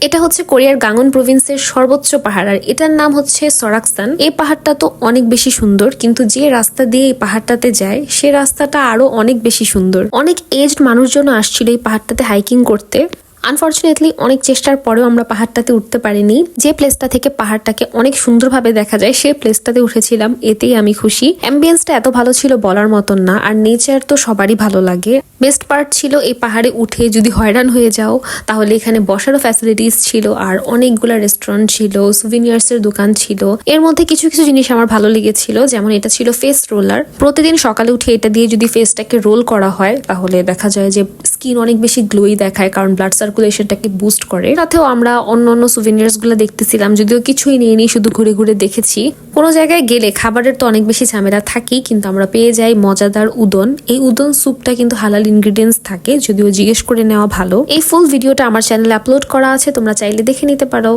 এটা হচ্ছে কোরিয়ার গাঙ্গুন প্রভিন্সের সর্বোচ্চ পাহাড় আর এটার নাম হচ্ছে সরাকসান। এই পাহাড়টা তো অনেক বেশি সুন্দর, কিন্তু যে রাস্তা দিয়ে এই পাহাড়টাতে যায় সে রাস্তাটা আরো অনেক বেশি সুন্দর। অনেক এজড মানুষজন আসছিল এই পাহাড়টাতে হাইকিং করতে। আনফর্চুনেটলি অনেক চেষ্টার পরেও আমরা পাহাড়টাতে উঠতে পারিনি। যে প্লেসটা থেকে পাহাড়টাকে অনেক সুন্দরভাবে দেখা যায় সেই প্লেসটাতে উঠেছিলাম, এতেই আমি খুশি। অ্যাম্বিয়েন্সটা এত ভালো ছিল বলার মতন না, আর নেচার তো সবারই ভালো লাগে। বেস্ট পার্ট ছিল এই পাহাড়ে উঠে যদি হয়রান হয়ে যাও তাহলে এখানে বসারও ফ্যাসিলিটিস ছিল, আর অনেকগুলা রেস্টুরেন্ট ছিল, সুভিনিয়ার্স এর দোকান ছিল। এর মধ্যে কিছু কিছু জিনিস আমার ভালো লেগেছিল, যেমন এটা ছিল ফেস রোলার। প্রতিদিন সকালে উঠে এটা দিয়ে যদি ফেসটাকে রোল করা হয় তাহলে দেখা যায় যে স্কিন অনেক বেশি গ্লোই দেখায়, কারণ ব্লাড সার্কুলেশনটাকে বুস্ট করে। সাথেও আমরা অন্য অন্য সুভিনিয়ার্স গুলো দেখতেছিলাম, যদিও কিছুই নিয়ে শুধু ঘুরে ঘুরে দেখেছি। কোনো জায়গায় গেলে খাবারের তো অনেক বেশি ঝামেলা থাকেই, কিন্তু আমরা পেয়ে যাই মজাদার উদন। এই উদন স্যুপটা কিন্তু হালাল ইনগ্রিডিয়েন্টস থাকে, যদিও জিজ্ঞেস করে নেওয়া ভালো। এই ফুল ভিডিওটা আমার চ্যানেলে আপলোড করা আছে, তোমরা চাইলে দেখে নিতে পারো।